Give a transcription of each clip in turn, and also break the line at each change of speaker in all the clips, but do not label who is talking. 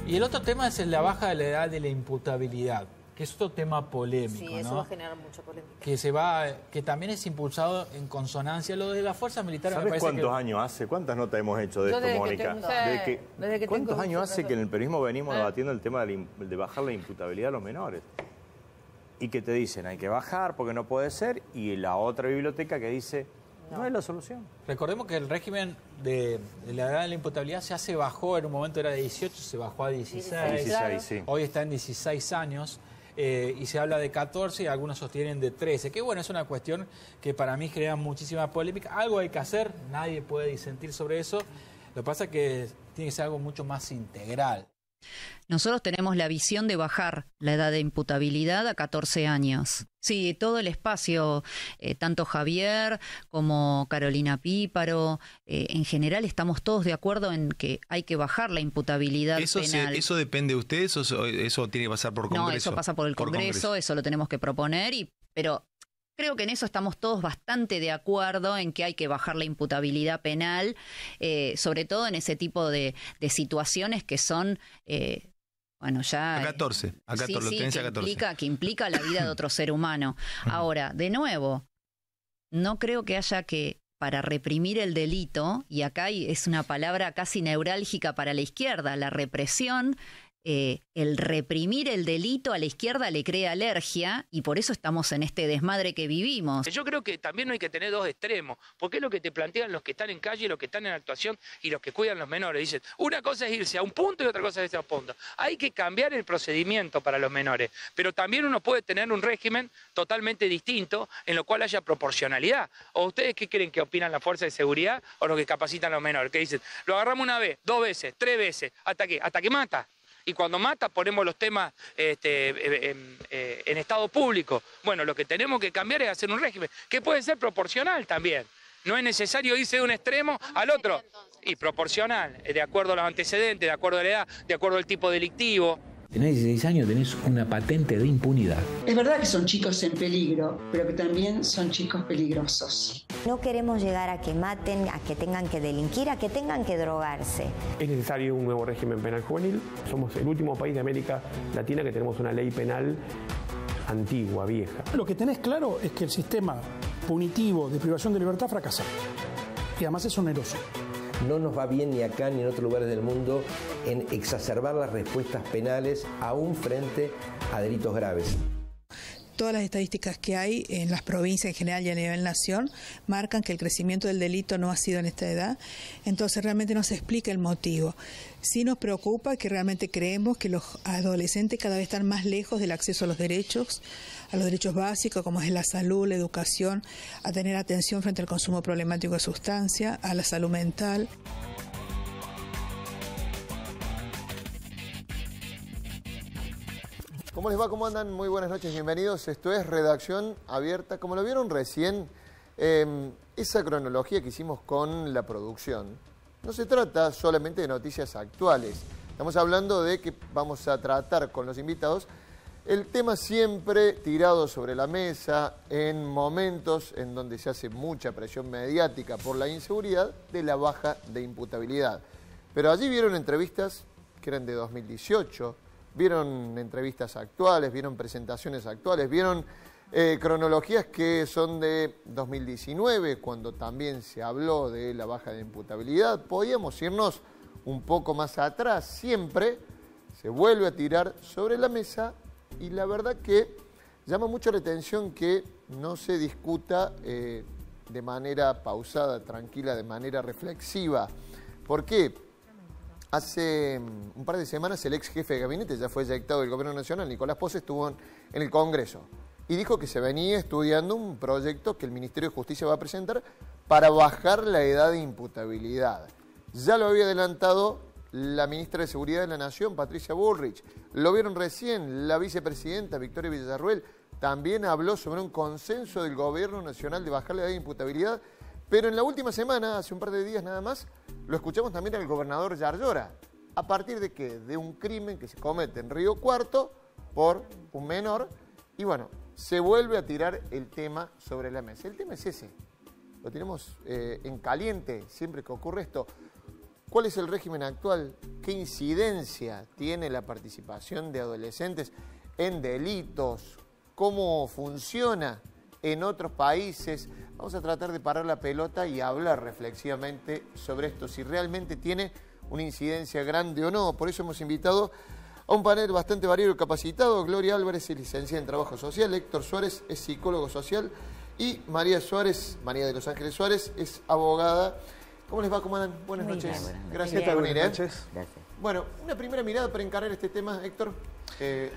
Y el otro tema es la baja de la edad de la imputabilidad, que es otro tema polémico,
sí, eso
¿no?
va a generar mucha polémica.
Que también es impulsado en consonancia lo de las fuerzas militares.
¿Sabes cuántos años hace? ¿Cuántas notas hemos hecho de esto, Mónica? ¿Cuántos años hace que en el periodismo venimos debatiendo el tema de bajar la imputabilidad a los menores? Y que te dicen, hay que bajar porque no puede ser, y la otra biblioteca que dice, no es la solución.
Recordemos que el régimen de la edad de la imputabilidad ya se bajó, en un momento era de 18, se bajó a 16.
16, sí.
Hoy está en 16 años. Y se habla de 14 y algunos sostienen de 13, que bueno, es una cuestión que para mí genera muchísima polémica. Algo hay que hacer, nadie puede disentir sobre eso. Lo que pasa es que tiene que ser algo mucho más integral.
Nosotros tenemos la visión de bajar la edad de imputabilidad a 14 años. Sí, todo el espacio, tanto Javier como Carolina Píparo, en general estamos todos de acuerdo en que hay que bajar la imputabilidad penal.
¿Eso depende de ustedes o eso tiene que pasar por Congreso?
No, eso pasa por el Congreso, eso lo tenemos que proponer, pero creo que en eso estamos todos bastante de acuerdo en que hay que bajar la imputabilidad penal, sobre todo en ese tipo de situaciones que son... bueno, ya...
A 14,
sí,
lo tenés a 14.
Que implica la vida de otro ser humano. Ahora, de nuevo, no creo que haya que, para reprimir el delito, y acá es una palabra casi neurálgica para la izquierda, la represión... el reprimir el delito a la izquierda le crea alergia y por eso estamos en este desmadre que vivimos.
Yo creo que también no hay que tener dos extremos, porque es lo que te plantean los que están en calle, los que están en actuación y los que cuidan los menores. Dicen, una cosa es irse a un punto y otra cosa es irse a un punto. Hay que cambiar el procedimiento para los menores, pero también uno puede tener un régimen totalmente distinto en lo cual haya proporcionalidad. ¿O ustedes qué creen que opinan la fuerza de seguridad o los que capacitan a los menores? Que dicen, lo agarramos una vez, 2 veces, 3 veces, ¿hasta qué? Hasta que mata. Y cuando mata ponemos los temas en estado público. Bueno, lo que tenemos que cambiar es hacer un régimen que puede ser proporcional también. No es necesario irse de un extremo al otro. Y proporcional, de acuerdo a los antecedentes, de acuerdo a la edad, de acuerdo al tipo delictivo.
Tenés 16 años, tenés una patente de impunidad.
Es verdad que son chicos en peligro, pero que también son chicos peligrosos.
No queremos llegar a que maten, a que tengan que delinquir, a que tengan que drogarse.
Es necesario un nuevo régimen penal juvenil. Somos el último país de América Latina que tenemos una ley penal antigua, vieja.
Lo que tenés claro es que el sistema punitivo de privación de libertad fracasa. Y además es oneroso.
No nos va bien ni acá ni en otros lugares del mundo en exacerbar las respuestas penales aún frente a delitos graves.
Todas las estadísticas que hay en las provincias en general y a nivel nación marcan que el crecimiento del delito no ha sido en esta edad, entonces realmente no se explica el motivo. Sí nos preocupa que realmente creemos que los adolescentes cada vez están más lejos del acceso a los derechos básicos como es la salud, la educación, a tener atención frente al consumo problemático de sustancias, a la salud mental.
¿Cómo les va? ¿Cómo andan? Muy buenas noches, bienvenidos. Esto es Redacción Abierta. Como lo vieron recién, esa cronología que hicimos con la producción no se trata solamente de noticias actuales. Estamos hablando de que vamos a tratar con los invitados el tema siempre tirado sobre la mesa en momentos en donde se hace mucha presión mediática por la inseguridad de la baja de imputabilidad. Pero allí vieron entrevistas que eran de 2018, vieron entrevistas actuales, vieron presentaciones actuales, vieron cronologías que son de 2019, cuando también se habló de la baja de imputabilidad. Podíamos irnos un poco más atrás, siempre se vuelve a tirar sobre la mesa y la verdad que llama mucho la atención que no se discuta de manera pausada, tranquila, de manera reflexiva. ¿Por qué? Hace un par de semanas el ex jefe de gabinete, ya fue eyectado del Gobierno Nacional, Nicolás Pose, estuvo en el Congreso y dijo que se venía estudiando un proyecto que el Ministerio de Justicia va a presentar para bajar la edad de imputabilidad. Ya lo había adelantado la ministra de Seguridad de la Nación, Patricia Bullrich. Lo vieron recién, la vicepresidenta Victoria Villarruel también habló sobre un consenso del Gobierno Nacional de bajar la edad de imputabilidad. Pero en la última semana, hace un par de días nada más, lo escuchamos también al gobernador Yarlora. ¿A partir de qué? De un crimen que se comete en Río Cuarto por un menor. Y bueno, se vuelve a tirar el tema sobre la mesa. El tema es ese. Lo tenemos en caliente siempre que ocurre esto. ¿Cuál es el régimen actual? ¿Qué incidencia tiene la participación de adolescentes en delitos? ¿Cómo funciona en otros países? Vamos a tratar de parar la pelota y hablar reflexivamente sobre esto, si realmente tiene una incidencia grande o no. Por eso hemos invitado a un panel bastante variado y capacitado. Gloria Álvarez es licenciada en Trabajo Social, Héctor Suárez es psicólogo social y María Suárez, María de los Ángeles Suárez, es abogada. ¿Cómo les va? ¿Cómo andan? Buenas noches. Gracias por venir.
Buenas noches.
Gracias. Bueno, una primera mirada para encarar este tema, Héctor.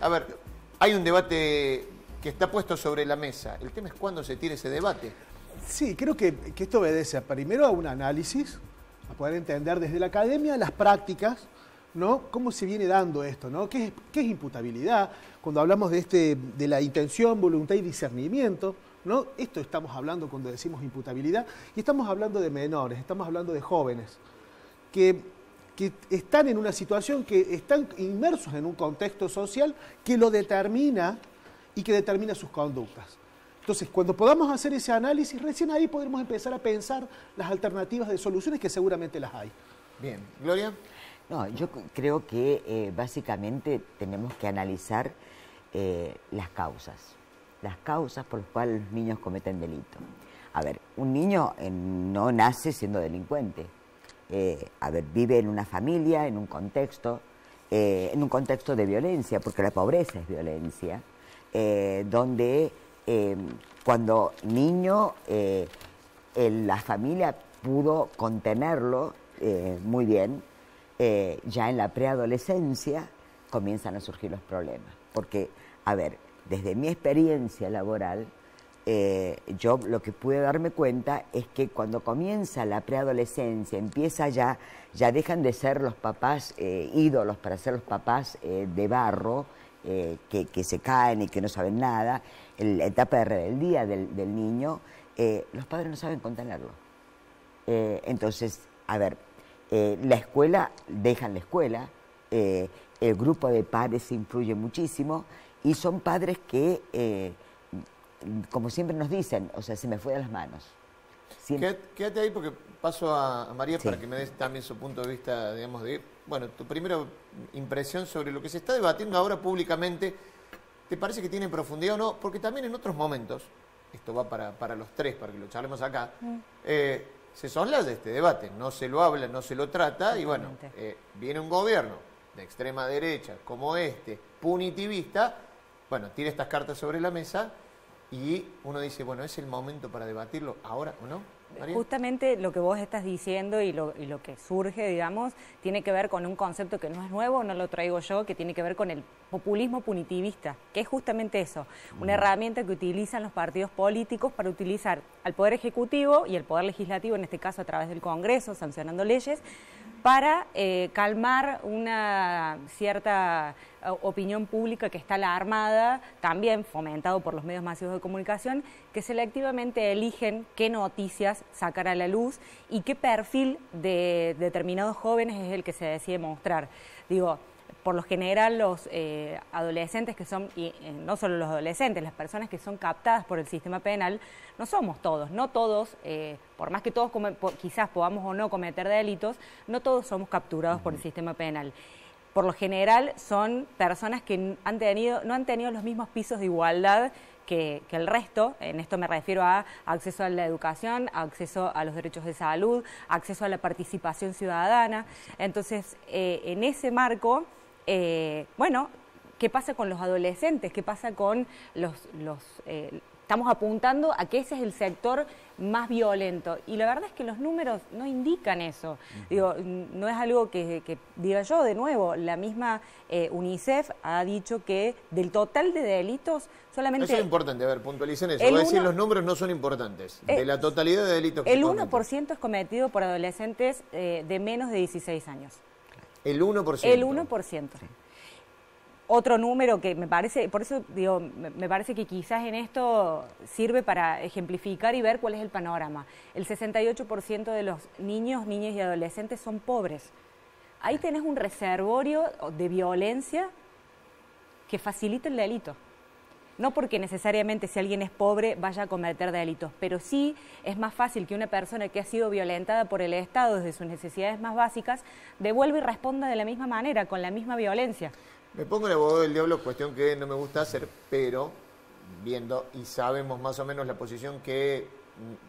A ver, hay un debate que está puesto sobre la mesa. El tema es cuándo se tiene ese debate.
Sí, creo que esto obedece primero a un análisis, a poder entender desde la academia las prácticas, ¿no? Cómo se viene dando esto, ¿no? ¿Qué es imputabilidad? Cuando hablamos de la intención, voluntad y discernimiento, ¿no? Esto estamos hablando cuando decimos imputabilidad, y estamos hablando de menores, estamos hablando de jóvenes que están en una situación, que están inmersos en un contexto social que lo determina y que determina sus conductas. Entonces, cuando podamos hacer ese análisis, recién ahí podremos empezar a pensar las alternativas de soluciones, que seguramente las hay.
Bien. Gloria.
No, yo creo que básicamente tenemos que analizar las causas por las cuales los niños cometen delito. A ver, un niño no nace siendo delincuente. Vive en una familia, en un contexto de violencia, porque la pobreza es violencia, donde cuando niño la familia pudo contenerlo muy bien, ya en la preadolescencia comienzan a surgir los problemas. Porque, desde mi experiencia laboral, yo lo que pude darme cuenta es que cuando comienza la preadolescencia, empieza ya dejan de ser los papás ídolos para ser los papás de barro, que se caen y que no saben nada, la etapa de rebeldía del niño, los padres no saben contenerlo. Entonces, la escuela, dejan la escuela, el grupo de padres influye muchísimo y son padres que, como siempre nos dicen, se me fue de las manos.
Quédate ahí porque paso a María para que me des también su punto de vista, digamos, tu primera impresión sobre lo que se está debatiendo ahora públicamente. ¿Te parece que tiene profundidad o no? Porque también en otros momentos, esto va para los tres, para que lo charlemos acá, se soslaya este debate, no se lo habla, no se lo trata, y bueno, viene un gobierno de extrema derecha como punitivista, tira estas cartas sobre la mesa y uno dice, ¿es el momento para debatirlo ahora o no? ¿María?
Justamente lo que vos estás diciendo y lo que surge, digamos, tiene que ver con un concepto que no es nuevo, no lo traigo yo, que tiene que ver con el populismo punitivista, que es justamente eso, una herramienta que utilizan los partidos políticos para utilizar al Poder Ejecutivo y al Poder Legislativo, en este caso a través del Congreso, sancionando leyes, para calmar una cierta opinión pública que está alarmada, también fomentado por los medios masivos de comunicación, que selectivamente eligen qué noticias sacar a la luz y qué perfil de determinados jóvenes es el que se decide mostrar. Por lo general los adolescentes que son, y no solo los adolescentes, las personas que son captadas por el sistema penal, no somos todos, no todos, por más que todos quizás podamos o no cometer delitos, no todos somos capturados por el sistema penal. Por lo general son personas que no han tenido los mismos pisos de igualdad que el resto. En esto me refiero a acceso a la educación, acceso a los derechos de salud, acceso a la participación ciudadana. Entonces, en ese marco, ¿qué pasa con los adolescentes? ¿Qué pasa con estamos apuntando a que ese es el sector más violento. Y la verdad es que los números no indican eso. No es algo que diga yo, de nuevo, la misma UNICEF ha dicho que del total de delitos solamente...
Eso es importante, puntualicen eso. Voy a decir, los números no son importantes. De la totalidad de delitos que
el 1% es cometido por adolescentes de menos de 16 años.
¿El 1%?
El 1%. Sí. Otro número que me parece, por eso me parece que quizás en esto sirve para ejemplificar y ver cuál es el panorama. El 68% de los niños, niñas y adolescentes son pobres. Ahí tenés un reservorio de violencia que facilita el delito. no porque necesariamente si alguien es pobre vaya a cometer delitos, pero sí es más fácil que una persona que ha sido violentada por el Estado desde sus necesidades más básicas devuelva y responda de la misma manera, con la misma violencia.
Me pongo el abogado del diablo, cuestión que no me gusta hacer, pero viendo y sabemos más o menos la posición que,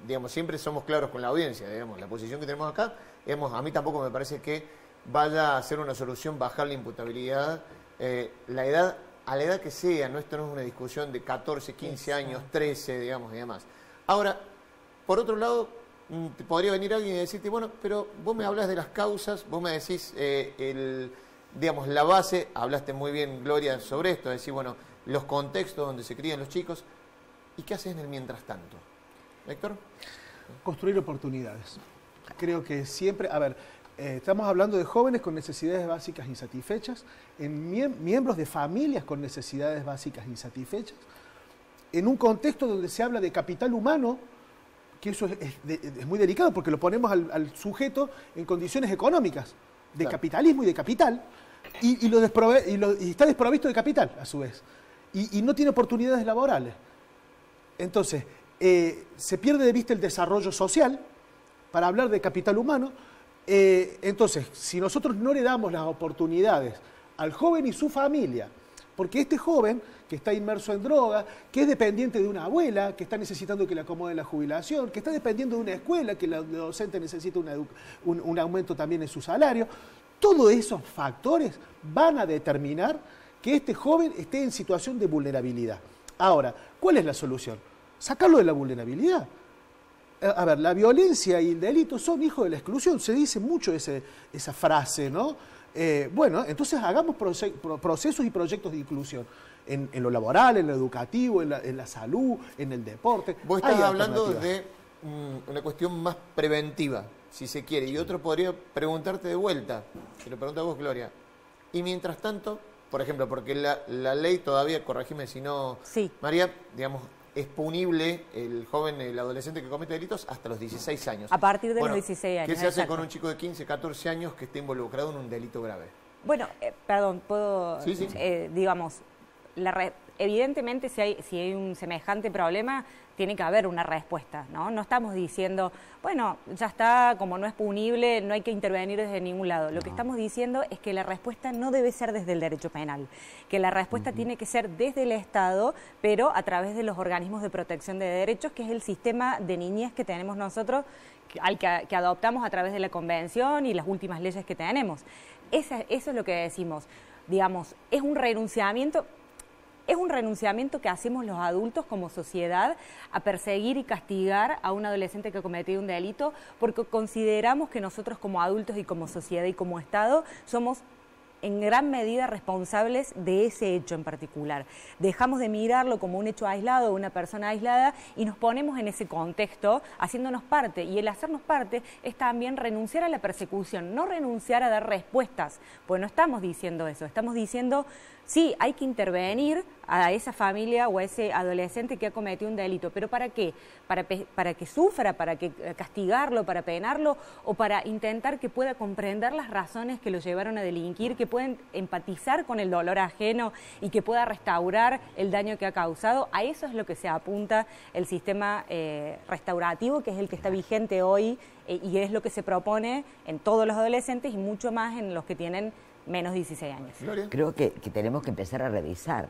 digamos, siempre somos claros con la audiencia, digamos, la posición que tenemos acá, digamos, a mí tampoco me parece que vaya a ser una solución bajar la imputabilidad, a la edad que sea, ¿no? Esto no es una discusión de 14, 15 años, 13, digamos, y demás. Ahora, por otro lado, te podría venir alguien y decirte, bueno, pero vos me hablas de las causas, vos me decís digamos, la base, hablaste muy bien, Gloria, sobre esto, es decir, bueno, los contextos donde se crían los chicos, ¿y qué haces en el mientras tanto? ¿Héctor?
Construir oportunidades. Creo que siempre, a ver, estamos hablando de jóvenes con necesidades básicas insatisfechas, en miembros de familias con necesidades básicas insatisfechas, en un contexto donde se habla de capital humano, que eso es muy delicado porque lo ponemos al sujeto en condiciones económicas, de capitalismo y de capital, y está desprovisto de capital, a su vez, y no tiene oportunidades laborales. Entonces, se pierde de vista el desarrollo social para hablar de capital humano. Entonces, si nosotros no le damos las oportunidades al joven y su familia, porque este joven que está inmerso en droga, que es dependiente de una abuela, que está necesitando que le acomode la jubilación, que está dependiendo de una escuela, que la docente necesita un aumento también en su salario, todos esos factores van a determinar que este joven esté en situación de vulnerabilidad. Ahora, ¿cuál es la solución? Sacarlo de la vulnerabilidad. A ver, la violencia y el delito son hijos de la exclusión, se dice mucho esa frase, ¿no? Bueno, entonces hagamos procesos y proyectos de inclusión en lo laboral, en lo educativo, en la salud, en el deporte.
Vos estás hablando de una cuestión más preventiva, si se quiere, y otro podría preguntarte de vuelta, te lo pregunto a vos, Gloria, y mientras tanto, por ejemplo, porque la ley todavía, corregime si no, sí. María, digamos, es punible el joven, el adolescente que comete delitos hasta los 16 años.
A partir de los 16 años.
¿Qué se hace con un chico de 15, 14 años que esté involucrado en un delito grave?
Bueno, perdón, puedo,
sí.
Digamos, evidentemente si hay un semejante problema, tiene que haber una respuesta, ¿no? No estamos diciendo, bueno, ya está, como no es punible, no hay que intervenir desde ningún lado. Lo que estamos diciendo es que la respuesta no debe ser desde el derecho penal, que la respuesta tiene que ser desde el Estado, pero a través de los organismos de protección de derechos, que es el sistema de niñez que tenemos nosotros, que adoptamos a través de la Convención y las últimas leyes que tenemos. Eso es lo que decimos. Digamos, es un renunciamiento que hacemos los adultos como sociedad a perseguir y castigar a un adolescente que ha cometido un delito, porque consideramos que nosotros como adultos y como sociedad y como Estado somos en gran medida responsables de ese hecho en particular. Dejamos de mirarlo como un hecho aislado, una persona aislada, y nos ponemos en ese contexto haciéndonos parte. Y el hacernos parte es también renunciar a la persecución, no renunciar a dar respuestas, pues no estamos diciendo eso, estamos diciendo, sí, hay que intervenir a esa familia o a ese adolescente que ha cometido un delito, pero ¿para qué? Para que sufra, para que castigarlo, para penarlo, o para intentar que pueda comprender las razones que lo llevaron a delinquir, que pueden empatizar con el dolor ajeno y que pueda restaurar el daño que ha causado. A eso es lo que se apunta el sistema restaurativo, que es el que está vigente hoy y es lo que se propone en todos los adolescentes y mucho más en los que tienen menos de 16 años.
Creo que tenemos que empezar a revisar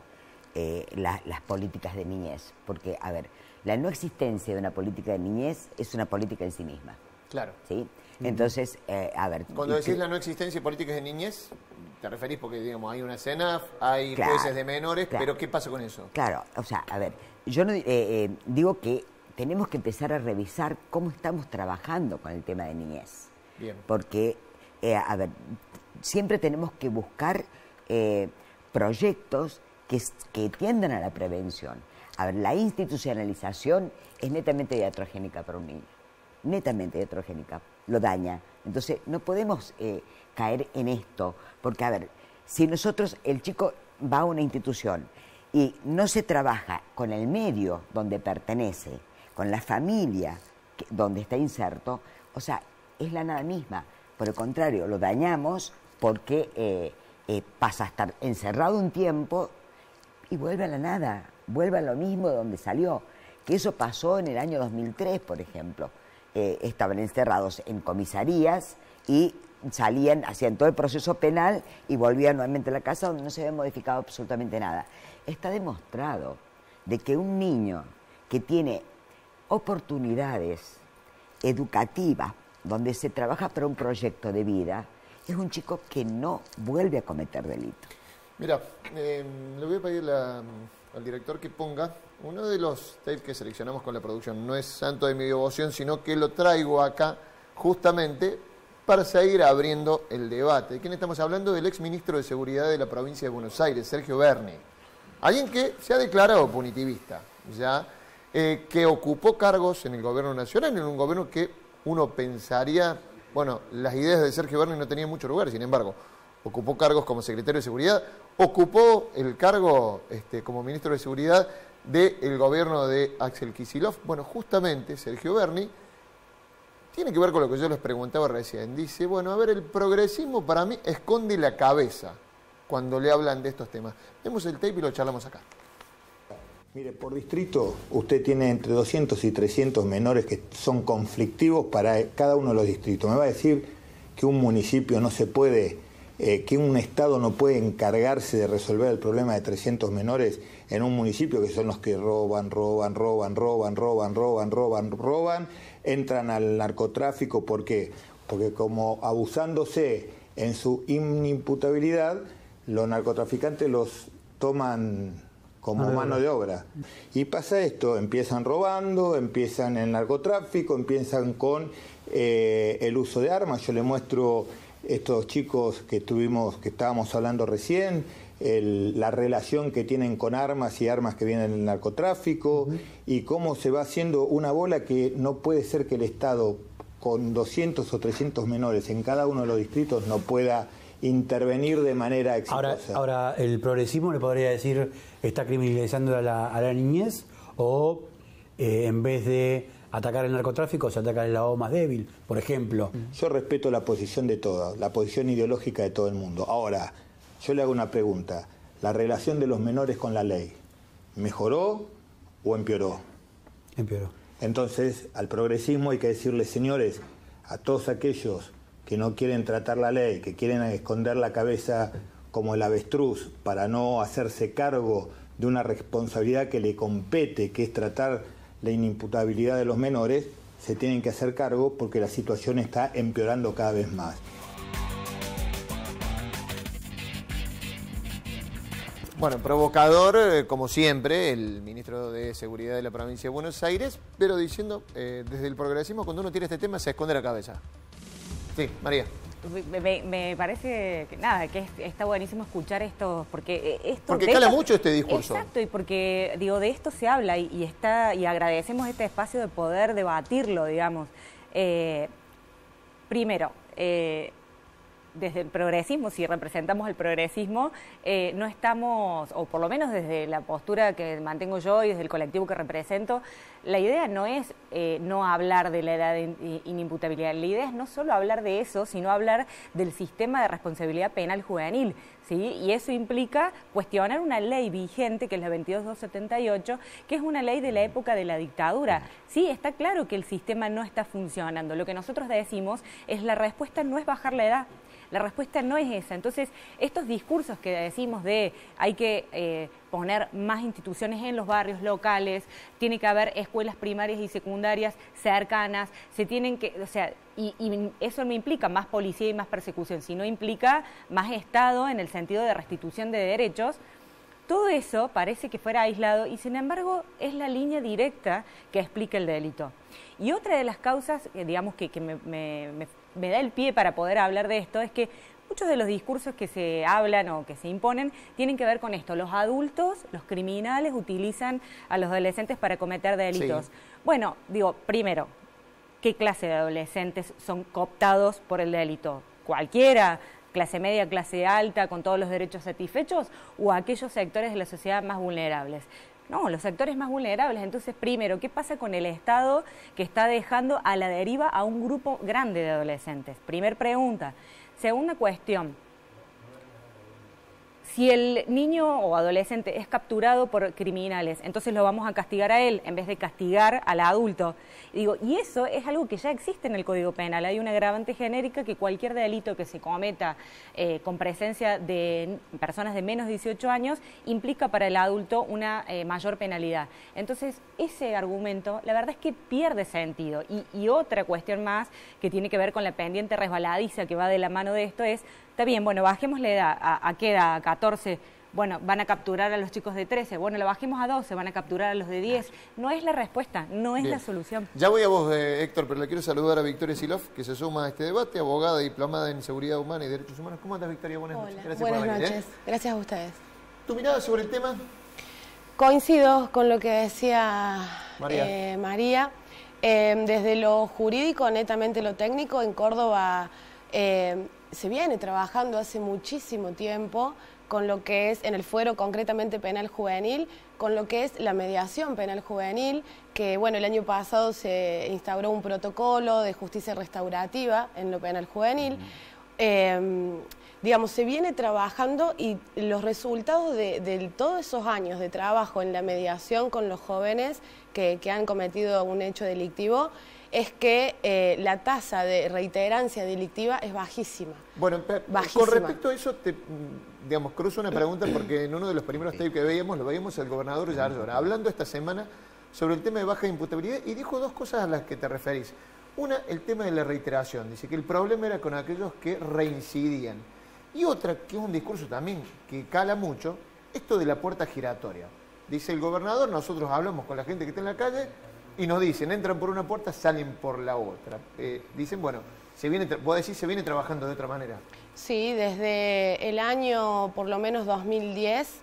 las políticas de niñez, porque, a ver, la no existencia de una política de niñez es una política en sí misma.
Claro.
¿Sí? Entonces, a ver...
Cuando decís la no existencia de políticas de niñez, te referís porque, digamos, hay una CENAF, hay jueces de menores, pero ¿qué pasa con eso?
Claro, o sea, a ver, yo no, digo que tenemos que empezar a revisar cómo estamos trabajando con el tema de niñez.
Bien.
Porque, a ver, siempre tenemos que buscar proyectos que tiendan a la prevención. A ver, la institucionalización es netamente iatrogénica para un niño. Netamente iatrogénica. Lo daña. Entonces, no podemos caer en esto. Porque, a ver, si nosotros, el chico va a una institución y no se trabaja con el medio donde pertenece, con la familia donde está inserto, o sea, es la nada misma. Por el contrario, lo dañamos porque pasa a estar encerrado un tiempo y vuelve a la nada, vuelve a lo mismo de donde salió. Que eso pasó en el año 2003, por ejemplo. Estaban encerrados en comisarías y salían, hacían todo el proceso penal y volvían nuevamente a la casa donde no se había modificado absolutamente nada. Está demostrado de que un niño que tiene oportunidades educativas, donde se trabaja para un proyecto de vida, es un chico que no vuelve a cometer delito.
Mira, le voy a pedir al director que ponga uno de los tapes que seleccionamos con la producción. No es santo de mi devoción, sino que lo traigo acá justamente para seguir abriendo el debate. ¿De quién estamos hablando? Del exministro de Seguridad de la provincia de Buenos Aires, Sergio Berni. Alguien que se ha declarado punitivista, ya que ocupó cargos en el gobierno nacional, en un gobierno que uno pensaría, bueno, las ideas de Sergio Berni no tenían mucho lugar, sin embargo, ocupó cargos como secretario de Seguridad, ocupó el cargo como ministro de Seguridad del gobierno de Axel Kicillof. Bueno, justamente Sergio Berni tiene que ver con lo que yo les preguntaba recién. Dice, bueno, a ver, el progresismo para mí esconde la cabeza cuando le hablan de estos temas. Vemos el tape y lo charlamos acá.
Mire, por distrito usted tiene entre 200 y 300 menores que son conflictivos para cada uno de los distritos. Me va a decir que un municipio no se puede, que un Estado no puede encargarse de resolver el problema de 300 menores en un municipio que son los que roban, entran al narcotráfico. ¿Por qué? Porque como abusándose en su inimputabilidad, los narcotraficantes los toman como mano de obra. Y pasa esto, empiezan robando, empiezan el narcotráfico, empiezan con el uso de armas. Yo le muestro estos chicos que estábamos hablando recién, la relación que tienen con armas y armas que vienen del narcotráfico, y cómo se va haciendo una bola que no puede ser que el Estado, con 200 o 300 menores en cada uno de los distritos, no pueda intervenir de manera exitosa.
Ahora, ¿el progresismo le podría decir está criminalizando a la niñez o en vez de atacar el narcotráfico se ataca el lado más débil, por ejemplo?
Yo respeto la posición de todos, la posición ideológica de todo el mundo. Ahora, yo le hago una pregunta. ¿La relación de los menores con la ley mejoró o empeoró?
Empeoró.
Entonces, al progresismo hay que decirle, señores, a todos aquellos que no quieren tratar la ley, que quieren esconder la cabeza como el avestruz para no hacerse cargo de una responsabilidad que le compete, que es tratar la inimputabilidad de los menores, se tienen que hacer cargo porque la situación está empeorando cada vez más.
Bueno, provocador, como siempre, el ministro de Seguridad de la provincia de Buenos Aires, pero diciendo, desde el progresismo, cuando uno tira este tema, se esconde la cabeza. Sí, María.
Me parece que nada, que está buenísimo escuchar esto, porque
cala mucho este discurso.
Exacto, y porque digo, de esto se habla y agradecemos este espacio de poder debatirlo, digamos. Primero, desde el progresismo, si representamos el progresismo, no estamos, o por lo menos desde la postura que mantengo yo y desde el colectivo que represento, la idea no es no hablar de la edad de inimputabilidad, la idea es no solo hablar de eso, sino hablar del sistema de responsabilidad penal juvenil, ¿sí? Y eso implica cuestionar una ley vigente, que es la 22278, que es una ley de la época de la dictadura. Sí, está claro que el sistema no está funcionando. Lo que nosotros decimos es la respuesta no es bajar la edad. La respuesta no es esa. Entonces, estos discursos que decimos de hay que poner más instituciones en los barrios locales, tiene que haber escuelas primarias y secundarias cercanas, se tienen que, o sea, y eso no implica más policía y más persecución, sino implica más Estado en el sentido de restitución de derechos. Todo eso parece que fuera aislado y, sin embargo, es la línea directa que explica el delito. Y otra de las causas, digamos, que me da el pie para poder hablar de esto, es que muchos de los discursos que se hablan o que se imponen tienen que ver con esto. Los adultos, los criminales, utilizan a los adolescentes para cometer delitos. Sí. Bueno, digo, primero, ¿qué clase de adolescentes son cooptados por el delito? ¿Cualquiera? ¿Clase media, clase alta, con todos los derechos satisfechos? ¿O aquellos sectores de la sociedad más vulnerables? No, los sectores más vulnerables. Entonces, primero, ¿qué pasa con el Estado que está dejando a la deriva a un grupo grande de adolescentes? Primer pregunta. Segunda cuestión. Si el niño o adolescente es capturado por criminales, entonces lo vamos a castigar a él en vez de castigar al adulto. Y eso es algo que ya existe en el Código Penal. Hay una agravante genérica que cualquier delito que se cometa con presencia de personas de menos de 18 años implica para el adulto una mayor penalidad. Entonces, ese argumento, la verdad es que pierde sentido. Y otra cuestión más que tiene que ver con la pendiente resbaladiza que va de la mano de esto es, está bien, bueno, bajemos la edad, ¿a qué edad? ¿A 14? Bueno, van a capturar a los chicos de 13, bueno, la bajemos a 12, van a capturar a los de 10. No es la respuesta, no es la solución.
Ya voy a vos, Héctor, pero le quiero saludar a Victoria Silov, que se suma a este debate, abogada diplomada en Seguridad Humana y Derechos Humanos. ¿Cómo andas, Victoria? Buenas noches.
Gracias por venir. Gracias a ustedes.
¿Tu mirada sobre el tema?
Coincido con lo que decía María. Desde lo jurídico, netamente lo técnico, en Córdoba se viene trabajando hace muchísimo tiempo con lo que es, en el fuero concretamente penal juvenil, con lo que es la mediación penal juvenil, que bueno, el año pasado se instauró un protocolo de justicia restaurativa en lo penal juvenil. Digamos, se viene trabajando y los resultados de todos esos años de trabajo en la mediación con los jóvenes que han cometido un hecho delictivo es que la tasa de reiterancia delictiva es bajísima.
Bueno, con respecto a eso, digamos, cruzo una pregunta porque en uno de los primeros tapes que veíamos, lo veíamos el gobernador Yarlora, hablando esta semana sobre el tema de baja imputabilidad y dijo dos cosas a las que te referís. Una, el tema de la reiteración. Dice que el problema era con aquellos que reincidían. Y otra, que es un discurso también que cala mucho, esto de la puerta giratoria. Dice el gobernador, nosotros hablamos con la gente que está en la calle y nos dicen, entran por una puerta, salen por la otra. Dicen, bueno, vos decís, se viene trabajando de otra manera.
Sí, desde el año por lo menos 2010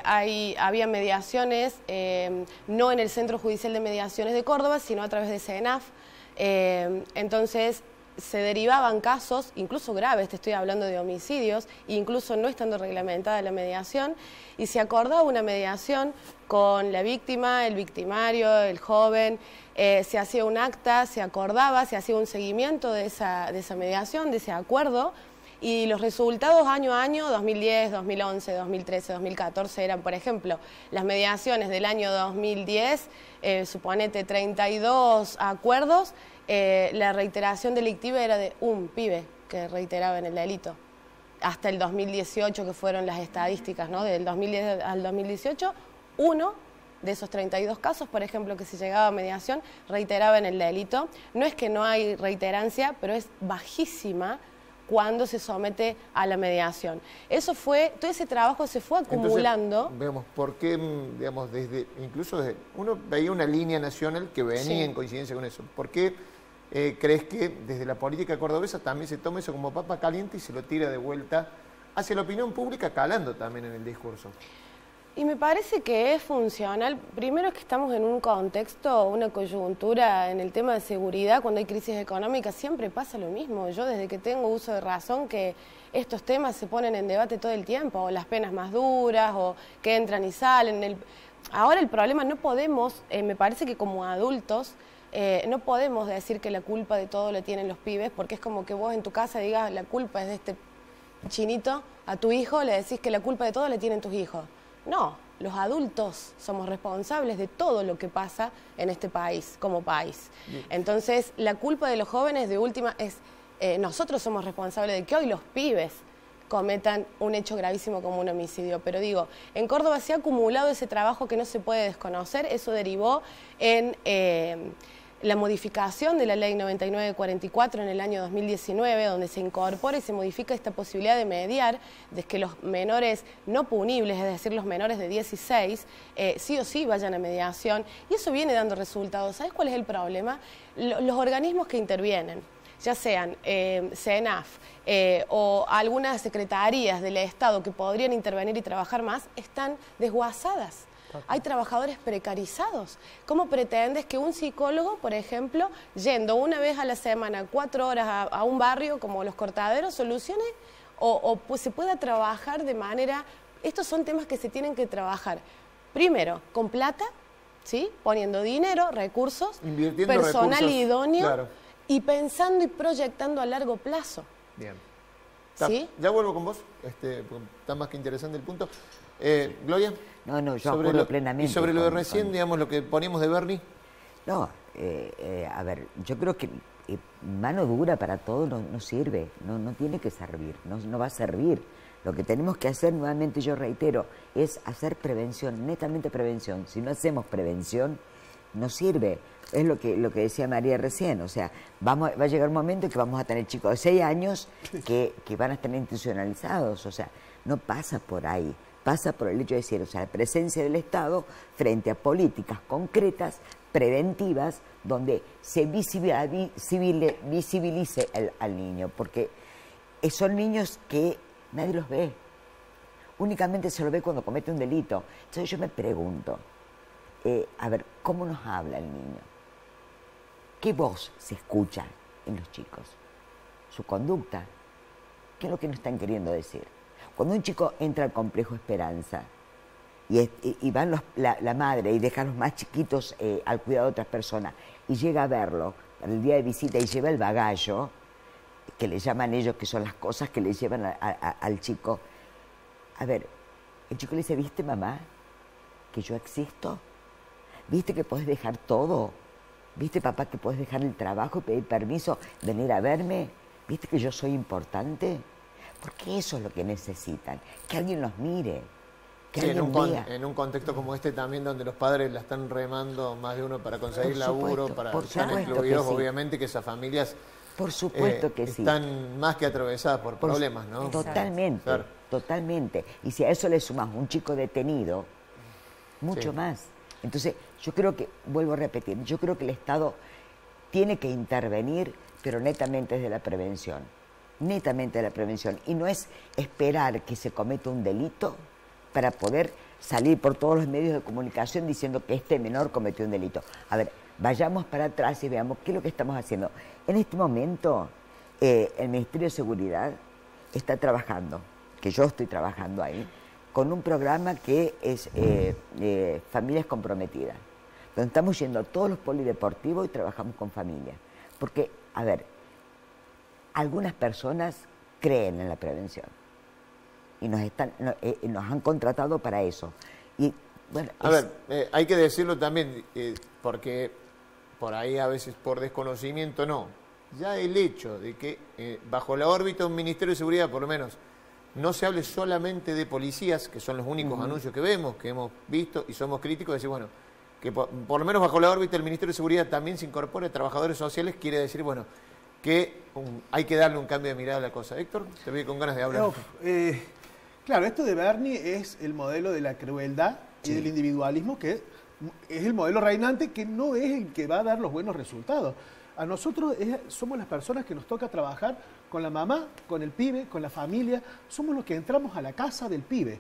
había mediaciones, no en el Centro Judicial de Mediaciones de Córdoba, sino a través de CENAF. Entonces se derivaban casos, incluso graves, te estoy hablando de homicidios, incluso no estando reglamentada la mediación, y se acordaba una mediación con la víctima, el victimario, el joven, se hacía un acta, se acordaba, se hacía un seguimiento de esa mediación, de ese acuerdo, y los resultados año a año, 2010, 2011, 2013, 2014, eran, por ejemplo, las mediaciones del año 2010, suponete 32 acuerdos, la reiteración delictiva era de un pibe que reiteraba en el delito. Hasta el 2018, que fueron las estadísticas, ¿no? Del 2010 al 2018, uno de esos 32 casos, por ejemplo, que se llegaba a mediación, reiteraba en el delito. No es que no hay reiterancia, pero es bajísima cuando se somete a la mediación. Eso fue, todo ese trabajo se fue acumulando.
Entonces, veamos, ¿por qué, digamos, incluso uno veía una línea nacional que venía en coincidencia con eso? ¿Por qué crees que desde la política cordobesa también se toma eso como papa caliente y se lo tira de vuelta hacia la opinión pública, calando también en el discurso?
Y me parece que es funcional. Primero es que estamos en un contexto, una coyuntura en el tema de seguridad. Cuando hay crisis económica siempre pasa lo mismo. Yo desde que tengo uso de razón que estos temas se ponen en debate todo el tiempo, o las penas más duras, o que entran y salen. Ahora el problema, no podemos, me parece que como adultos, no podemos decir que la culpa de todo la tienen los pibes, porque es como que vos en tu casa digas la culpa es de este chinito, a tu hijo le decís que la culpa de todo la tienen tus hijos. No, los adultos somos responsables de todo lo que pasa en este país, como país. Entonces, la culpa de los jóvenes de última es, nosotros somos responsables de que hoy los pibes cometan un hecho gravísimo como un homicidio. Pero digo, en Córdoba se ha acumulado ese trabajo que no se puede desconocer. Eso derivó en la modificación de la Ley 9944 en el año 2019, donde se incorpora y se modifica esta posibilidad de mediar, de que los menores no punibles, es decir, los menores de 16, sí o sí vayan a mediación, y eso viene dando resultados. ¿Sabes cuál es el problema? Los organismos que intervienen, ya sean CENAF o algunas secretarías del Estado que podrían intervenir y trabajar más, están desguazadas. Hay trabajadores precarizados. ¿Cómo pretendes que un psicólogo, por ejemplo, yendo una vez a la semana, 4 horas a un barrio como Los Cortaderos, solucione o pues se pueda trabajar de manera... Estos son temas que se tienen que trabajar, primero, con plata, ¿sí? Poniendo dinero, recursos, personal idóneo, claro, y pensando y proyectando a largo plazo.
Bien.
¿Sí?
Ya vuelvo con vos, está más que interesante el punto. Gloria.
No, yo acuerdo plenamente.
Y sobre lo de recién, digamos, lo que poníamos de Bernie.
No, a ver, yo creo que mano dura para todo no sirve, no tiene que servir, no va a servir. Lo que tenemos que hacer, nuevamente yo reitero, es hacer prevención, netamente prevención. Si no hacemos prevención, no sirve. Es lo que decía María recién, o sea, va a llegar un momento que vamos a tener chicos de 6 años que van a estar institucionalizados, o sea, no pasa por ahí, pasa por el hecho de decir, o sea, la presencia del Estado frente a políticas concretas, preventivas, donde se visibilice al niño, porque son niños que nadie los ve, únicamente se lo ve cuando comete un delito. Entonces yo me pregunto, a ver, ¿cómo nos habla el niño? ¿Qué voz se escucha en los chicos? Su conducta. ¿Qué es lo que nos están queriendo decir? Cuando un chico entra al complejo Esperanza y van la madre y deja a los más chiquitos al cuidado de otras personas y llega a verlo para el día de visita y lleva el bagallo, que le llaman ellos, que son las cosas que le llevan al chico. A ver, el chico le dice, ¿viste, mamá, que yo existo? ¿Viste que podés dejar todo? ¿Viste, papá, que podés dejar el trabajo y pedir permiso, venir a verme? ¿Viste que yo soy importante? Porque eso es lo que necesitan, que alguien los mire, que
sí,
alguien vea.
En un contexto como este también, donde los padres la están remando más de uno para conseguir laburo, para estar incluidos, sí. Obviamente que esas familias
por supuesto que
están más que atravesadas por problemas, ¿no?
Totalmente, claro. Totalmente. Y si a eso le sumas un chico detenido, mucho más. Entonces, yo creo que, vuelvo a repetir, yo creo que el Estado tiene que intervenir, pero netamente desde la prevención. Netamente de la prevención. Y no es esperar que se cometa un delito para poder salir por todos los medios de comunicación diciendo que este menor cometió un delito. A ver, vayamos para atrás y veamos qué es lo que estamos haciendo. En este momento, el Ministerio de Seguridad está trabajando, que yo estoy trabajando ahí, con un programa que es Familias Comprometidas, donde estamos yendo a todos los polideportivos y trabajamos con familias. Porque, a ver, algunas personas creen en la prevención y nos han contratado para eso. Y, bueno,
a ver, hay que decirlo también, porque por ahí a veces por desconocimiento no. Ya el hecho de que bajo la órbita de un Ministerio de Seguridad, por lo menos, no se hable solamente de policías, que son los únicos anuncios que vemos, que hemos visto y somos críticos, decir, bueno, que por lo menos bajo la órbita del Ministerio de Seguridad también se incorpore trabajadores sociales, quiere decir, bueno, que hay que darle un cambio de mirada a la cosa. Héctor, te veo con ganas de hablar.
Claro, esto de Bernie es el modelo de la crueldad y del individualismo, que es el modelo reinante, que no es el que va a dar los buenos resultados. A nosotros somos las personas que nos toca trabajar con la mamá, con el pibe, con la familia. Somos los que entramos a la casa del pibe,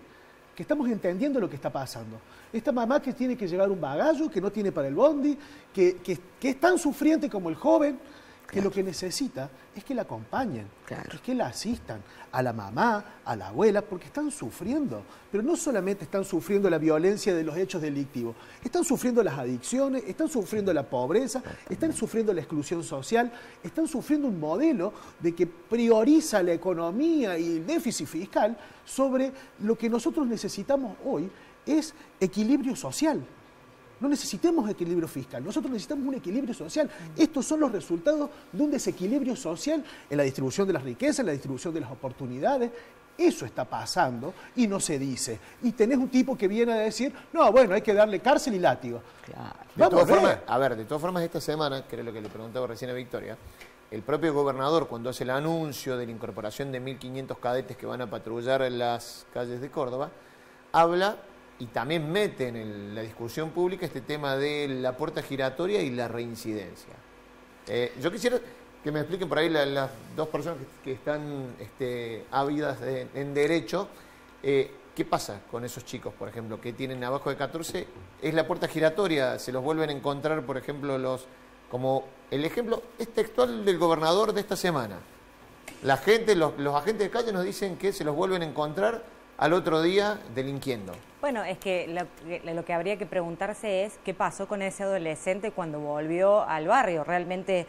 que estamos entendiendo lo que está pasando. Esta mamá que tiene que llevar un bagallo, que no tiene para el bondi, que es tan sufriente como el joven, que lo que necesita es que la acompañen, es que la asistan a la mamá, a la abuela, porque están sufriendo. Pero no solamente están sufriendo la violencia de los hechos delictivos, están sufriendo las adicciones, están sufriendo la pobreza, están sufriendo la exclusión social, están sufriendo un modelo de que prioriza la economía y el déficit fiscal sobre lo que nosotros necesitamos hoy, es equilibrio social. No necesitamos equilibrio fiscal, nosotros necesitamos un equilibrio social. Estos son los resultados de un desequilibrio social en la distribución de las riquezas, en la distribución de las oportunidades. Eso está pasando y no se dice. Y tenés un tipo que viene a decir, no, bueno, hay que darle cárcel y látigo.
De todas formas, esta semana, que era lo que le preguntaba recién a Victoria, el propio gobernador, cuando hace el anuncio de la incorporación de 1.500 cadetes que van a patrullar en las calles de Córdoba, habla y también mete en la discusión pública este tema de la puerta giratoria y la reincidencia. Yo quisiera que me expliquen por ahí las dos personas que están ávidas en derecho, ¿qué pasa con esos chicos, por ejemplo, que tienen abajo de 14? ¿Es la puerta giratoria? ¿Se los vuelven a encontrar, por ejemplo, como el ejemplo es textual del gobernador de esta semana? La gente, los agentes de calle nos dicen que se los vuelven a encontrar al otro día delinquiendo.
Bueno, es que lo que habría que preguntarse es qué pasó con ese adolescente cuando volvió al barrio. ¿Realmente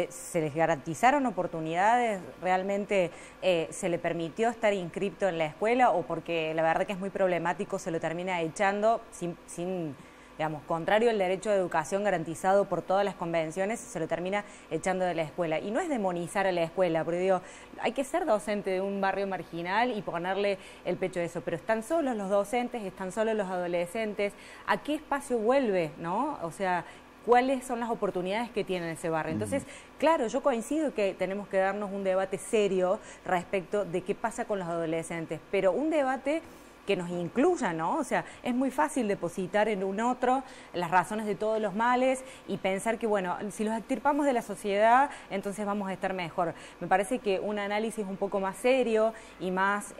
se les garantizaron oportunidades? ¿Realmente se le permitió estar inscripto en la escuela? ¿O porque la verdad que es muy problemático se lo termina echando sin digamos, contrario al derecho de educación garantizado por todas las convenciones, se lo termina echando de la escuela? Y no es demonizar a la escuela, porque digo, hay que ser docente de un barrio marginal y ponerle el pecho a eso, pero están solos los docentes, están solos los adolescentes, ¿a qué espacio vuelve, no? O sea, ¿cuáles son las oportunidades que tiene ese barrio? Entonces, claro, yo coincido que tenemos que darnos un debate serio respecto de qué pasa con los adolescentes, pero un debate que nos incluya, ¿no? O sea, es muy fácil depositar en un otro las razones de todos los males y pensar que, bueno, si los extirpamos de la sociedad, entonces vamos a estar mejor. Me parece que un análisis un poco más serio y más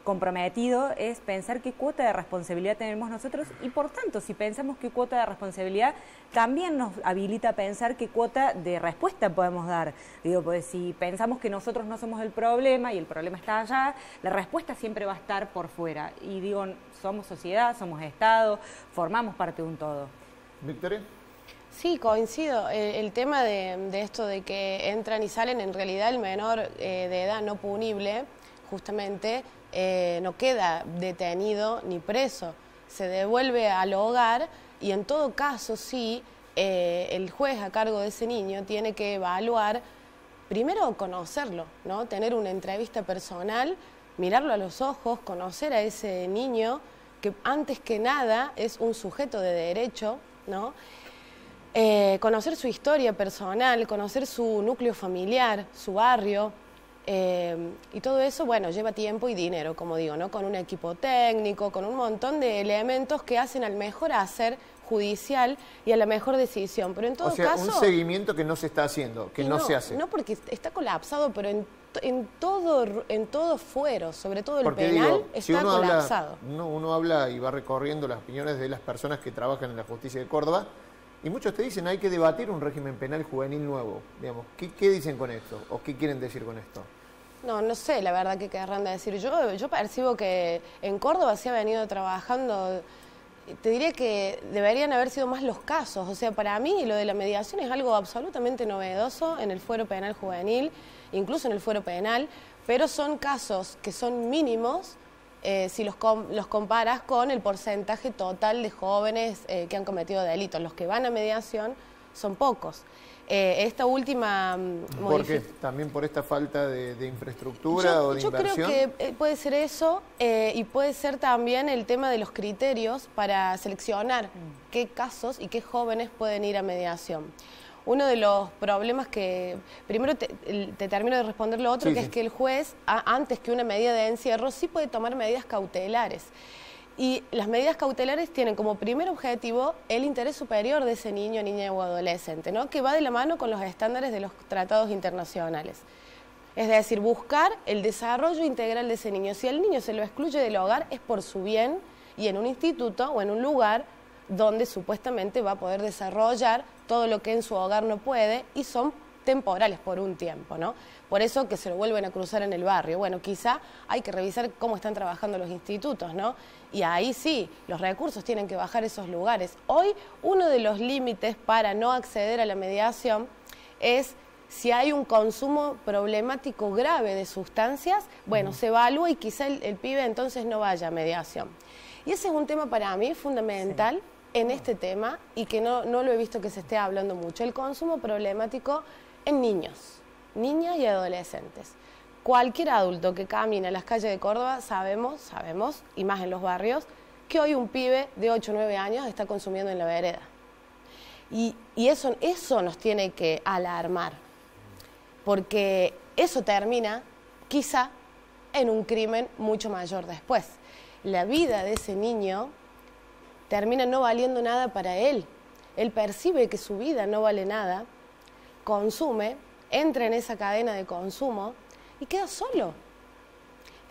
comprometido es pensar qué cuota de responsabilidad tenemos nosotros y, por tanto, si pensamos qué cuota de responsabilidad, también nos habilita a pensar qué cuota de respuesta podemos dar. Digo, pues si pensamos que nosotros no somos el problema y el problema está allá, la respuesta siempre va a estar por fuera. Y digo, somos sociedad, somos Estado, formamos parte de un todo.
¿Victoria?
Sí, coincido. El tema de esto de que entran y salen, en realidad el menor de edad no punible, justamente, no queda detenido ni preso. Se devuelve al hogar y en todo caso, sí, el juez a cargo de ese niño tiene que evaluar, primero conocerlo, ¿no? Tener una entrevista personal, mirarlo a los ojos, conocer a ese niño que antes que nada es un sujeto de derecho, ¿no? Conocer su historia personal, conocer su núcleo familiar, su barrio, y todo eso, bueno, lleva tiempo y dinero, como digo, ¿no? Con un equipo técnico, con un montón de elementos que hacen al mejor hacer judicial y a la mejor decisión. Pero en todo caso,
un seguimiento que no se está haciendo, que no se hace.
No, porque está colapsado, pero en todo fuero, sobre todo el penal, está
si uno
colapsado.
Uno habla y va recorriendo las opiniones de las personas que trabajan en la justicia de Córdoba y muchos te dicen hay que debatir un régimen penal juvenil nuevo. Digamos, ¿qué dicen con esto? ¿O qué quieren decir con esto?
No sé la verdad qué querrán decir. Yo percibo que en Córdoba se ha venido trabajando. Te diría que deberían haber sido más los casos. O sea, para mí lo de la mediación es algo absolutamente novedoso en el fuero penal juvenil, incluso en el fuero penal, pero son casos que son mínimos si los comparas con el porcentaje total de jóvenes que han cometido delitos. Los que van a mediación son pocos. Esta última
¿Porque también por esta falta de infraestructura o de inversión?
Yo creo que puede ser eso y puede ser también el tema de los criterios para seleccionar qué casos y qué jóvenes pueden ir a mediación. Uno de los problemas que, primero te termino de responder lo otro, es que el juez, antes que una medida de encierro, sí puede tomar medidas cautelares. Y las medidas cautelares tienen como primer objetivo el interés superior de ese niño, niña o adolescente, ¿no? Que va de la mano con los estándares de los tratados internacionales. Es decir, buscar el desarrollo integral de ese niño. Si el niño se lo excluye del hogar es por su bien y en un instituto o en un lugar donde supuestamente va a poder desarrollar todo lo que en su hogar no puede y son temporales por un tiempo, ¿no? Por eso que se lo vuelven a cruzar en el barrio. Bueno, quizá hay que revisar cómo están trabajando los institutos, ¿no? Y ahí sí, los recursos tienen que bajar esos lugares. Hoy, uno de los límites para no acceder a la mediación es si hay un consumo problemático grave de sustancias, bueno, se evalúa y quizá el pibe entonces no vaya a mediación. Y ese es un tema para mí fundamental en este tema y que no lo he visto que se esté hablando mucho. El consumo problemático en niños, niñas y adolescentes. Cualquier adulto que camina en las calles de Córdoba sabemos, y más en los barrios, que hoy un pibe de 8 o 9 años está consumiendo en la vereda. Y eso nos tiene que alarmar, porque eso termina quizá en un crimen mucho mayor después. La vida de ese niño termina no valiendo nada para él. Él percibe que su vida no vale nada, consume, entra en esa cadena de consumo y queda solo.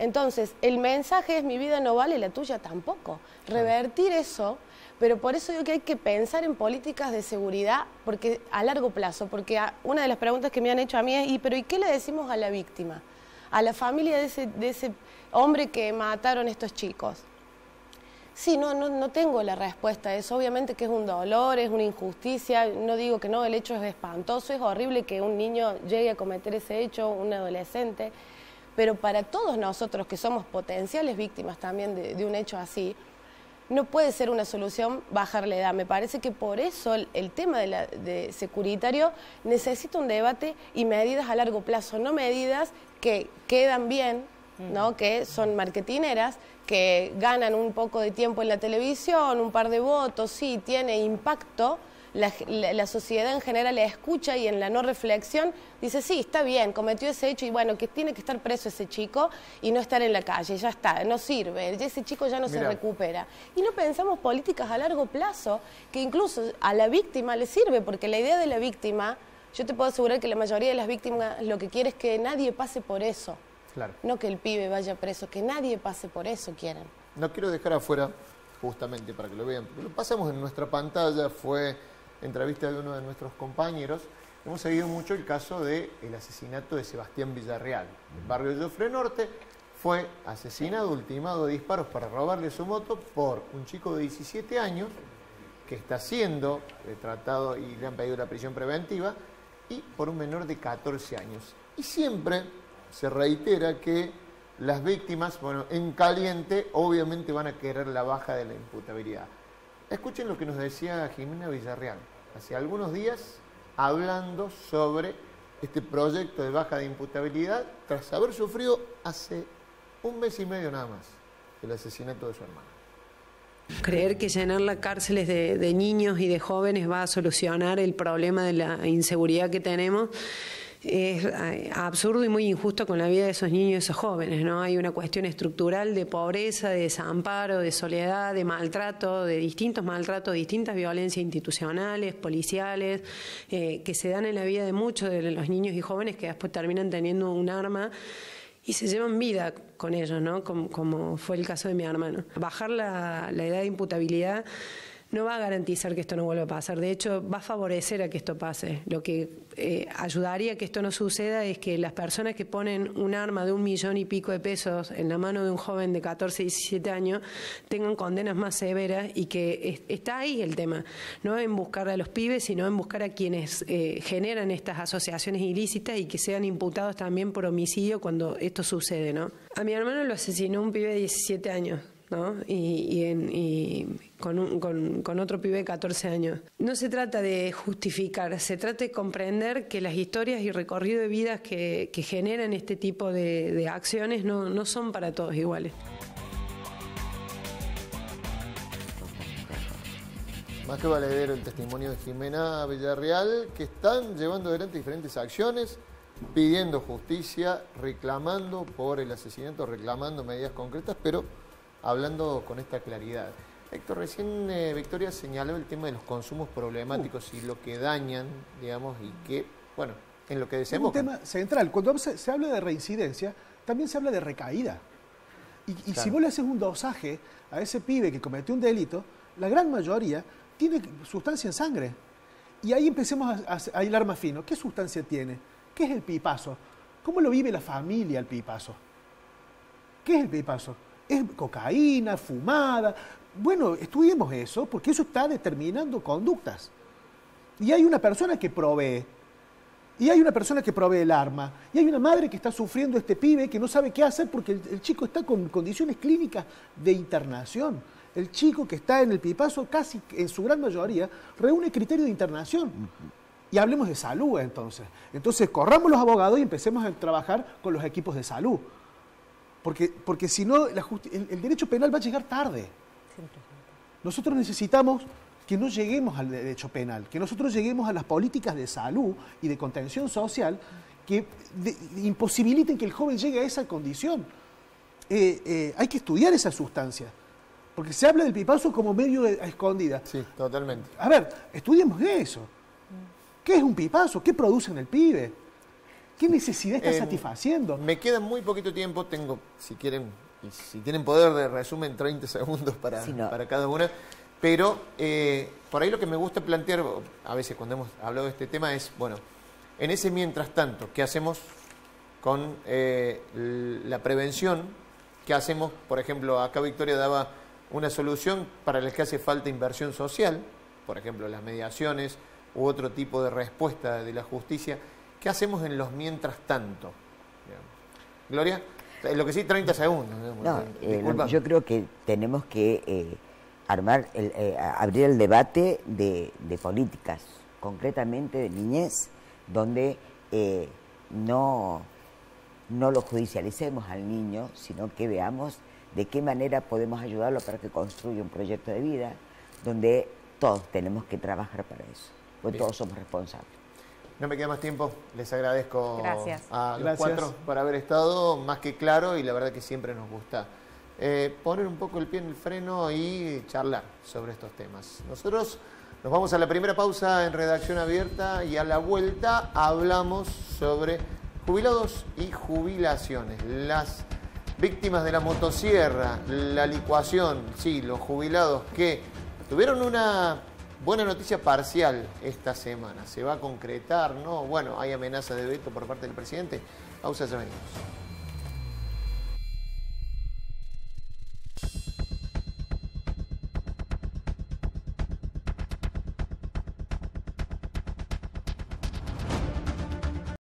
Entonces, el mensaje es: mi vida no vale, la tuya tampoco. Revertir eso, pero por eso digo que hay que pensar en políticas de seguridad porque a largo plazo, porque una de las preguntas que me han hecho a mí es: ¿pero y qué le decimos a la víctima? a la familia de ese hombre que mataron estos chicos. Sí, no tengo la respuesta a eso. Obviamente que es un dolor, es una injusticia. No digo que no, el hecho es espantoso, es horrible que un niño llegue a cometer ese hecho, un adolescente. Pero para todos nosotros que somos potenciales víctimas también de un hecho así, no puede ser una solución bajar la edad. Me parece que por eso el tema de securitario necesita un debate y medidas a largo plazo, no medidas que quedan bien, ¿no? Que son marketineras, que ganan un poco de tiempo en la televisión, un par de votos, sí, tiene impacto. La sociedad en general la escucha y en la no reflexión dice, sí, está bien, cometió ese hecho y bueno, que tiene que estar preso ese chico y no estar en la calle, ya está, no sirve, ese chico ya no se recupera. Y no pensamos políticas a largo plazo, que incluso a la víctima le sirve, porque la idea de la víctima, yo te puedo asegurar que la mayoría de las víctimas lo que quiere es que nadie pase por eso. Claro. No que el pibe vaya preso, que nadie pase por eso quieren.
No quiero dejar afuera, justamente para que lo vean, porque lo pasamos en nuestra pantalla, fue entrevista de uno de nuestros compañeros. Hemos seguido mucho el caso del asesinato de Sebastián Villarreal. El barrio Jofre Norte fue asesinado, ultimado de disparos para robarle su moto por un chico de 17 años que está siendo tratado y le han pedido la prisión preventiva, y por un menor de 14 años. Y siempre se reitera que las víctimas, bueno, en caliente, obviamente van a querer la baja de la imputabilidad. Escuchen lo que nos decía Jimena Villarreal hace algunos días, hablando sobre este proyecto de baja de imputabilidad, tras haber sufrido hace un mes y medio nada más el asesinato de su hermana.
Creer que llenar las cárceles de niños y de jóvenes va a solucionar el problema de la inseguridad que tenemos es absurdo y muy injusto con la vida de esos niños y esos jóvenes, ¿no? Hay una cuestión estructural de pobreza, de desamparo, de soledad, de maltrato, de distintos maltratos, distintas violencias institucionales, policiales, que se dan en la vida de muchos de los niños y jóvenes que después terminan teniendo un arma y se llevan vida con ellos, ¿no? Como fue el caso de mi hermano. Bajar la edad de imputabilidad no va a garantizar que esto no vuelva a pasar. De hecho, va a favorecer a que esto pase. Lo que ayudaría a que esto no suceda es que las personas que ponen un arma de 1 millón y pico de pesos en la mano de un joven de 14, 17 años tengan condenas más severas, y que está ahí el tema. No en buscar a los pibes, sino en buscar a quienes generan estas asociaciones ilícitas y que sean imputados también por homicidio cuando esto sucede, ¿no? A mi hermano lo asesinó un pibe de 17 años. ¿No? Y con otro pibe de 14 años. No se trata de justificar, se trata de comprender que las historias y recorrido de vidas que generan este tipo de acciones no son para todos iguales.
Más que valedero el testimonio de Jimena Villarreal, que están llevando adelante diferentes acciones, pidiendo justicia, reclamando por el asesinato, reclamando medidas concretas, pero hablando con esta claridad. Héctor, recién Victoria señaló el tema de los consumos problemáticos y lo que dañan, digamos, y que, bueno, en lo que desemboca.
Es un tema central. Cuando se habla de reincidencia, también se habla de recaída. Y claro, si vos le haces un dosaje a ese pibe que cometió un delito, la gran mayoría tiene sustancia en sangre. Y ahí empecemos a hilar más fino. ¿Qué sustancia tiene? ¿Qué es el pipazo? ¿Cómo lo vive la familia el pipazo? ¿Qué es el pipazo? ¿Es cocaína, fumada? Bueno, estudiemos eso, porque eso está determinando conductas. Y hay una persona que provee, y hay una persona que provee el arma, y hay una madre que está sufriendo este pibe que no sabe qué hacer porque el chico está con condiciones clínicas de internación. El chico que está en el pipazo, casi en su gran mayoría, reúne criterios de internación. Y hablemos de salud, entonces. Entonces, corramos los abogados y empecemos a trabajar con los equipos de salud. Porque si no, el derecho penal va a llegar tarde. Nosotros necesitamos que no lleguemos al derecho penal, que nosotros lleguemos a las políticas de salud y de contención social que imposibiliten que el joven llegue a esa condición. Hay que estudiar esa sustancia, porque se habla del pipazo como medio a escondida.
Sí, totalmente.
A ver, estudiemos eso. ¿Qué es un pipazo? ¿Qué produce en el pibe? ¿Qué necesidad está satisfaciendo?
Me queda muy poquito tiempo, tengo, si quieren, y si tienen poder de resumen, 30 segundos para cada una, pero por ahí lo que me gusta plantear, a veces cuando hemos hablado de este tema, es, bueno, en ese mientras tanto, ¿qué hacemos con la prevención que hacemos. Por ejemplo, acá Victoria daba una solución para la que hace falta inversión social, por ejemplo, las mediaciones u otro tipo de respuesta de la justicia. ¿Qué hacemos en los mientras tanto? Gloria, lo que sí, 30 segundos.
No, yo creo que tenemos que abrir el debate de políticas, concretamente de niñez, donde no lo judicialicemos al niño, sino que veamos de qué manera podemos ayudarlo para que construya un proyecto de vida, donde todos tenemos que trabajar para eso, porque todos somos responsables.
No me queda más tiempo, les agradezco a los 4
Gracias
por haber estado más que claro, y la verdad que siempre nos gusta poner un poco el pie en el freno y charlar sobre estos temas. Nosotros nos vamos a la primera pausa en Redacción Abierta y a la vuelta hablamos sobre jubilados y jubilaciones, las víctimas de la motosierra, la licuación, sí, los jubilados que tuvieron una buena noticia parcial esta semana. ¿Se va a concretar? ¿No? Bueno, hay amenaza de veto por parte del presidente. Pausa, ya venimos.